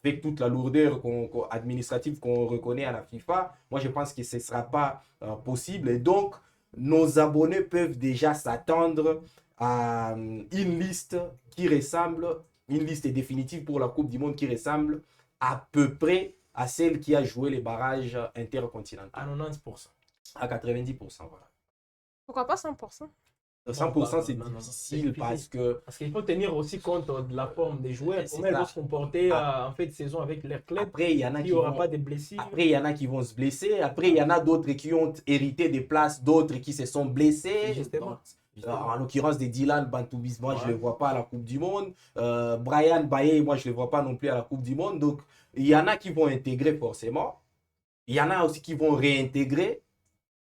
avec toute la lourdeur administrative qu'on reconnaît à la FIFA. Moi, je pense que ce ne sera pas possible. Et donc, nos abonnés peuvent déjà s'attendre à une liste qui ressemble, une liste définitive pour la Coupe du Monde qui ressemble à peu près à celle qui a joué les barrages intercontinentaux. À 90%. À 90%, voilà. Pourquoi pas 100%? 100% c'est non, difficile parce qu'il faut tenir aussi compte de la forme des joueurs, comment ils ça. vont se comporter en fin de saison avec leur club. Après, il y en a il n'y aura pas de blessures. Après, il y en a qui vont se blesser. Après, il y en a d'autres qui ont hérité des places, d'autres qui se sont blessés. Justement. En l'occurrence de Dylan Bantoubis, moi je ne le vois pas à la Coupe du Monde. Brian Baye, moi je ne le vois pas non plus à la Coupe du Monde. Donc il y en a qui vont intégrer forcément. Il y en a aussi qui vont réintégrer.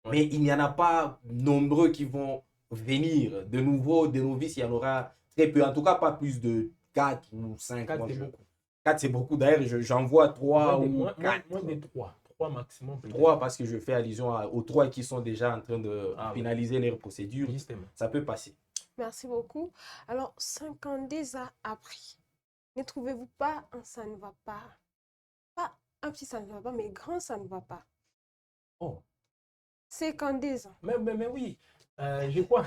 Mais il n'y en a pas nombreux qui vont venir. De nouveau, des novices, il y en aura très peu. En tout cas, pas plus de 4 ou 5. 4 c'est beaucoup. 4 c'est beaucoup. D'ailleurs, j'en vois 3 ou 4. Moins de 3. 3 maximum. 3 parce que je fais allusion aux 3 qui sont déjà en train de finaliser leur procédure. Justement. Ça peut passer. Merci beaucoup. Alors, 52 ans après, ne trouvez-vous pas un ça ne va pas? Pas un petit ça ne va pas, mais grand ça ne va pas. Oh. 52 ans. Mais oui. Je crois.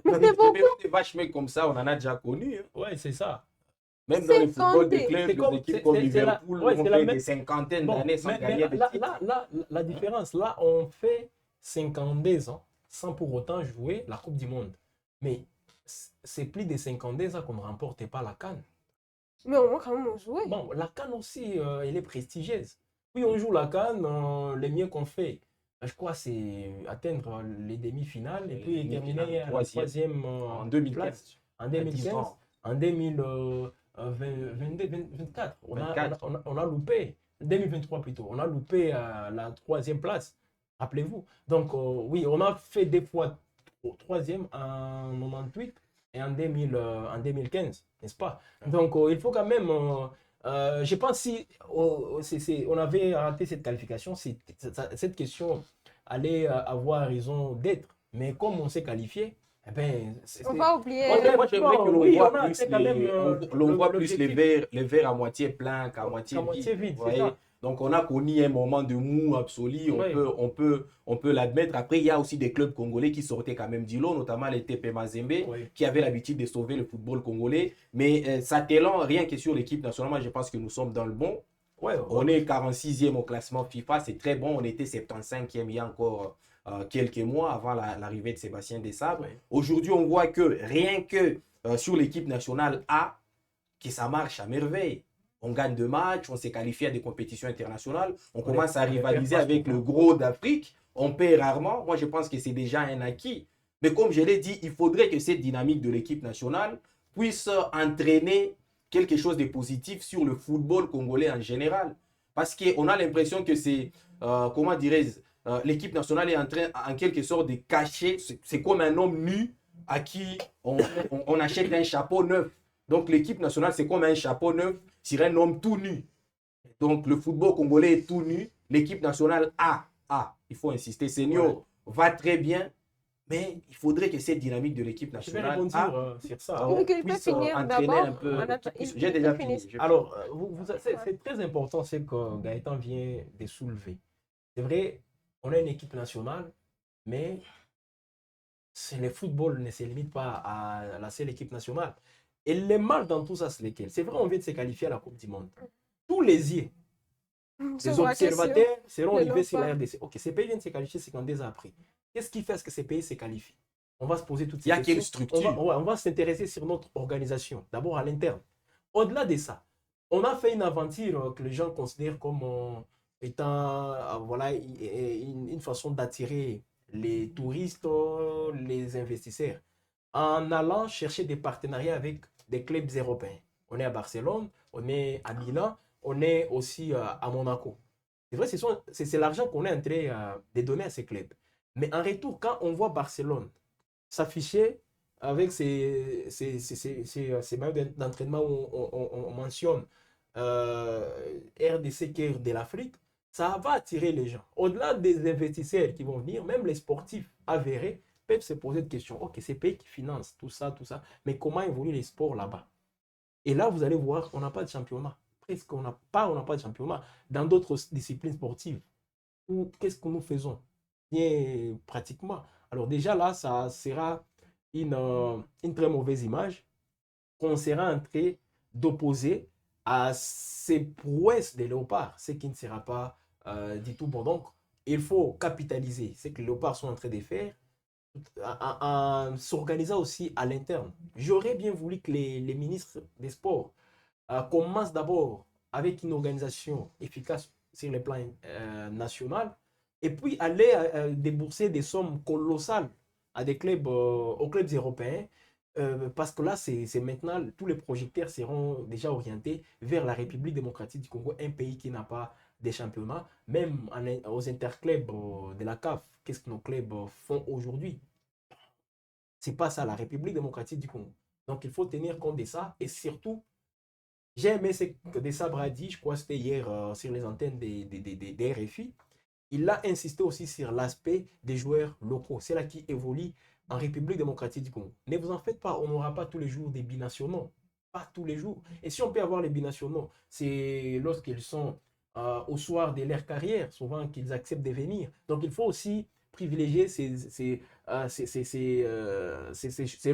Mais c'est beaucoup. Des vaches mecs comme ça, on en a déjà connu. Hein. Ouais, c'est ça. Même dans le football de club, des équipes comme Liverpool, on fait des cinquantaines d'années sans gagner de titre. La différence, là, on fait 52 ans sans pour autant jouer la Coupe du Monde. Mais c'est plus de 52 ans qu'on ne remporte pas la CAN. Mais au moins, quand même, on jouait. Bon, la CAN aussi, elle est prestigieuse. Puis on joue la CAN, le mieux qu'on fait, je crois, c'est atteindre les demi-finales et puis terminer à la troisième en 2015. En 2015. En 2024, on a loupé, 2023 plutôt, on a loupé la troisième place, rappelez-vous. Donc oui, on a fait des fois troisième en 98 et en 2015, n'est-ce pas? Donc il faut quand même, je pense si on avait raté cette qualification, cette question allait avoir raison d'être. Mais comme on s'est qualifié, eh ben, on va oublier. Moi, j'aimerais que l'on voit plus les verres à moitié plein qu'à moitié vide. Donc, on a connu un moment de mou absolu, on peut l'admettre. Après, il y a aussi des clubs congolais qui sortaient quand même du lot, notamment les TP Mazembe, qui avaient l'habitude de sauver le football congolais. Mais Satellan, rien que sur l'équipe nationale, moi, je pense que nous sommes dans le bon. On est 46e au classement FIFA, c'est très bon. On était 75e il y a encore quelques mois avant l'arrivée de Sébastien Desabre. Aujourd'hui, on voit que rien que sur l'équipe nationale A, que ça marche à merveille. On gagne 2 matchs, on s'est qualifié à des compétitions internationales, on commence à rivaliser avec le gros d'Afrique, on perd rarement. Moi, je pense que c'est déjà un acquis. Mais comme je l'ai dit, il faudrait que cette dynamique de l'équipe nationale puisse entraîner quelque chose de positif sur le football congolais en général. Parce qu'on a l'impression que c'est, comment dirais-je, l'équipe nationale est en train, en quelque sorte, de cacher, c'est comme un homme nu à qui on achète un chapeau neuf. Donc l'équipe nationale, c'est comme un chapeau neuf sur un homme tout nu. Donc le football congolais est tout nu. L'équipe nationale il faut insister, senior va très bien. Mais il faudrait que cette dynamique de l'équipe nationale sur ça. Puisse entraîner un peu. J'ai déjà fini. Alors, c'est très important ce que Gaëtan vient de soulever. C'est vrai, on a une équipe nationale, mais le football ne se limite pas à la seule équipe nationale. Et le mal dans tout ça, c'est lequel? C'est vrai, on vient de se qualifier à la Coupe du Monde. Tous les yeux, les observateurs seront rivés sur la RDC. Ok, ces pays viennent de se qualifier 52 ans après. Qu'est-ce qui fait que ces pays se qualifient? On va se poser toutes ces questions. Il y a quelle structure? On va s'intéresser sur notre organisation, d'abord à l'interne. Au-delà de ça, on a fait une aventure que les gens considèrent comme étant voilà, une façon d'attirer les touristes, les investisseurs, en allant chercher des partenariats avec des clubs européens. On est à Barcelone, on est à Milan, on est aussi à Monaco. C'est vrai, c'est l'argent qu'on est en train de donner à ces clubs. Mais en retour, quand on voit Barcelone s'afficher avec ces maillots d'entraînement où on mentionne RDC cœur de l'Afrique, ça va attirer les gens. Au-delà des investisseurs qui vont venir, même les sportifs avérés peuvent se poser des questions. Ok, c'est pays qui finance tout ça, mais comment évoluent les sports là-bas? Et là, vous allez voir, on n'a pas de championnat. Presque, on n'a pas de championnat. Dans d'autres disciplines sportives, qu'est-ce que nous faisons? Bien, pratiquement. Alors déjà là, ça sera une très mauvaise image qu'on sera en train d'opposer à ces prouesses des léopards, ce qui ne sera pas du tout bon. Donc, il faut capitaliser ce que les léopards sont en train de faire en s'organisant aussi à l'interne. J'aurais bien voulu que les ministres des Sports commencent d'abord avec une organisation efficace sur le plan national et puis aller débourser des sommes colossales à des clubs, aux clubs européens parce que là, c'est maintenant, tous les projecteurs seront déjà orientés vers la République démocratique du Congo, un pays qui n'a pas des championnats, même aux interclubs de la CAF. Qu'est-ce que nos clubs font aujourd'hui? C'est pas ça, la République démocratique du Congo. Donc, il faut tenir compte de ça. Et surtout, j'ai aimé ce que Desabre a dit, je crois que c'était hier sur les antennes des RFI. Il a insisté aussi sur l'aspect des joueurs locaux. C'est là qui évolue en République démocratique du Congo. Ne vous en faites pas, on n'aura pas tous les jours des binationaux. Pas tous les jours. Et si on peut avoir les binationaux, c'est lorsqu'ils sont au soir de leur carrière, souvent qu'ils acceptent de venir. Donc il faut aussi privilégier ces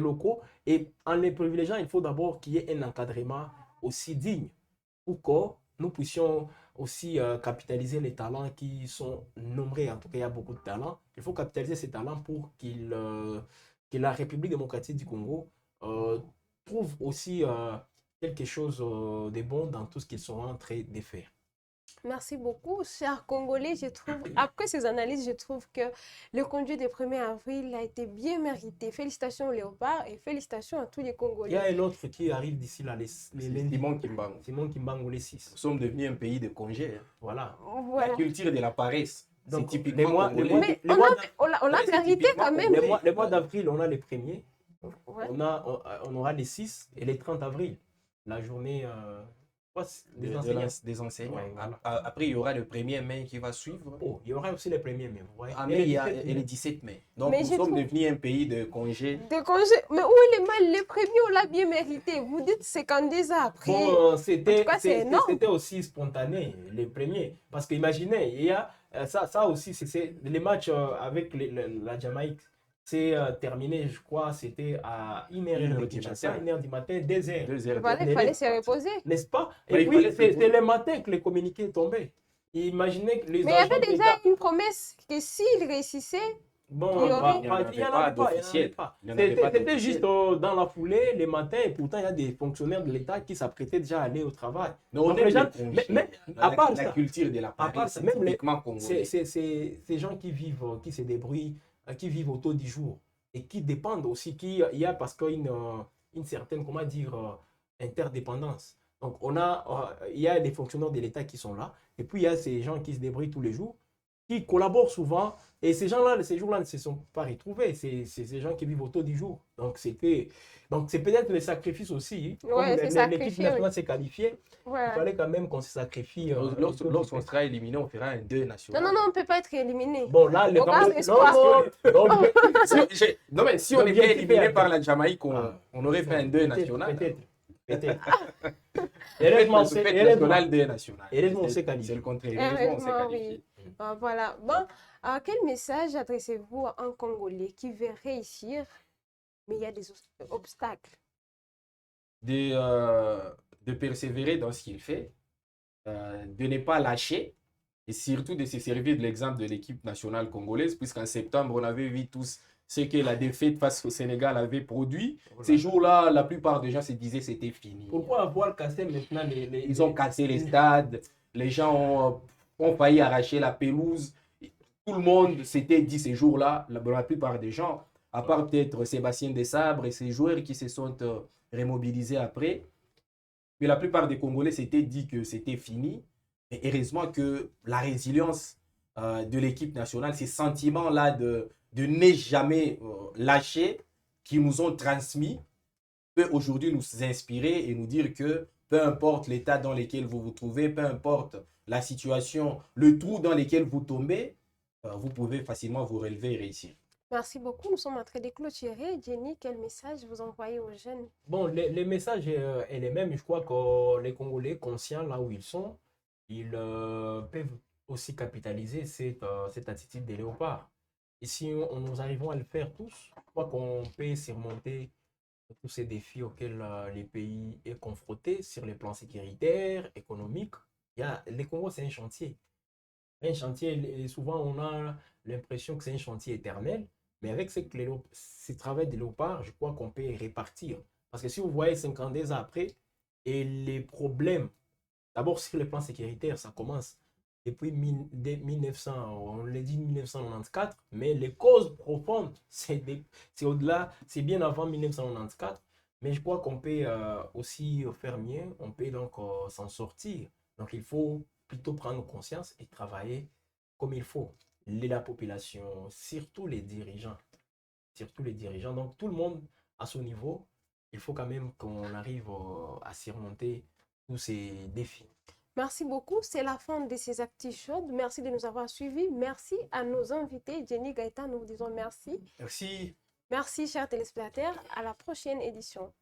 locaux. Et en les privilégiant, il faut d'abord qu'il y ait un encadrement aussi digne pour que nous puissions aussi capitaliser les talents qui sont nombreux. En tout cas, il y a beaucoup de talents. Il faut capitaliser ces talents pour que la République démocratique du Congo trouve aussi quelque chose de bon dans tout ce qu'ils sont en train de faire. Merci beaucoup, cher Congolais. Je trouve, après ces analyses, je trouve que le conduit du 1er avril a été bien mérité. Félicitations aux Léopards et félicitations à tous les Il y Congolais. a un autre qui arrive d'ici là, Simon Kimbangu. Simon Kimbangu, les 6. Nous sommes devenus un pays de congés. Hein. Voilà. La Voilà. culture de la paresse. C'est Donc, typiquement les congolais. Mais on l'a c'est mérité typiquement quand même. les mois d'avril, on a les premiers. Ouais. On aura les 6 et les 30 avril. La journée des enseignants. Des enseignants. Ouais, voilà. Après, il y aura le 1er mai qui va suivre. Oh, il y aura aussi les premiers mai. Vous voyez. Ah, mais il y a et le 17 mai. Donc, Mais nous je sommes trouve- devenus un pays de congés. Des congés. Mais où est le mal? Les premiers, on l'a bien mérité. Vous dites 52 ans après. Bon, En tout cas, c'est énorme. c'était aussi spontané, les premiers. Parce qu'imaginez, il y a ça aussi, c'est les matchs avec la Jamaïque. C'est terminé, je crois, c'était à 1h du matin, 1h du matin, 2h. 2 heures. Voilà, il fallait se reposer. N'est-ce pas? Mais Et il puis, fallait se c'est le matin que les communiqués tombaient. Imaginez que les Mais il y avait agents déjà d'État- une promesse que s'il réussissait, Bon, Il y aurait- Il n'y en avait il y en pas avait pas, il y en avait d'officiel. pas. Il y en avait pas C'était d'officiel. juste dans la foulée, les matins, et pourtant, il y a des fonctionnaires de l'État qui s'apprêtaient déjà à aller au travail. Mais on Donc, aime les gens- les congés. mais à part la ça, culture de la à part paresse, ça, c'est même les- typiquement congolais. c'est ces gens qui vivent, qui se débrouillent, qui vivent autour du jour et qui dépendent aussi, il y a parce qu'il y a une certaine, comment dire, interdépendance. Donc, il y a des fonctionnaires de l'État qui sont là, et puis il y a ces gens qui se débrouillent tous les jours, qui collaborent souvent, et ces gens-là, ces jours-là ne se sont pas retrouvés. C'est ces gens qui vivent autour du jour. Donc, c'est peut-être le sacrifice aussi. Ouais, Comme c'est l'équipe sacrifié, nationale s'est qualifiée, il voilà. fallait quand même qu'on se sacrifie. Lorsqu'on sera éliminé, on fera un 2 national. Non, on ne peut pas être éliminé. Bon, là, le Regarde non, l'espoir. Non, mais si on L'objectif était éliminé est par la Jamaïque, Ah. on aurait fait un 2 national. Peut-être. Heureusement, Heureusement, c'est c'est- national 2 national. Heureusement, on s'est qualifié. C'est le contraire. Heureusement, on s'est Heureusement, qualifié. Voilà. Bon, quel message adressez-vous à un Congolais qui veut réussir, mais il y a des obstacles? De persévérer dans ce qu'il fait, de ne pas lâcher et surtout de se servir de l'exemple de l'équipe nationale congolaise, puisqu'en septembre, on avait vu tous ce que la défaite face au Sénégal avait produit. Ces jours-là, la plupart des gens se disaient que c'était fini. Pourquoi avoir cassé maintenant Ils ont cassé les stades, les gens ont... ont failli arracher la pelouse. Tout le monde s'était dit ces jours-là, la plupart des gens, à part peut-être Sébastien Desabre et ses joueurs qui se sont remobilisés après, mais la plupart des Congolais s'étaient dit que c'était fini. Et heureusement que la résilience de l'équipe nationale, ces sentiments-là de ne jamais lâcher, qui nous ont transmis, peut aujourd'hui nous inspirer et nous dire que peu importe l'état dans lequel vous vous trouvez, peu importe la situation, le trou dans lequel vous tombez, vous pouvez facilement vous relever et réussir. Merci beaucoup. Nous sommes en train de clôturer. Jenny, quel message vous envoyez aux jeunes? Bon, les messages est les mêmes. Je crois que les Congolais, conscients là où ils sont, ils peuvent aussi capitaliser cette attitude des léopards. Et si nous arrivons à le faire tous, je crois qu'on peut surmonter tous ces défis auxquels les pays est confronté sur les plans sécuritaires, économiques. Les Congos, c'est un chantier. Un chantier, et souvent on a l'impression que c'est un chantier éternel, mais avec ce travail de léopard, je crois qu'on peut répartir. Parce que si vous voyez 50 ans après, et les problèmes, d'abord sur le plan sécuritaire, ça commence depuis 1900, on l'a dit 1994, mais les causes profondes, c'est au-delà, c'est bien avant 1994, mais je crois qu'on peut aussi faire mieux, on peut donc s'en sortir. Donc il faut plutôt prendre conscience et travailler comme il faut. La population, surtout les dirigeants. Surtout les dirigeants. Donc tout le monde à son niveau, il faut quand même qu'on arrive à surmonter tous ces défis. Merci beaucoup. C'est la fin de ces actus chaudes. Merci de nous avoir suivis. Merci à nos invités. Jenny, Gaëtan, nous vous disons merci. Merci. Merci, chers téléspectateurs. À la prochaine édition.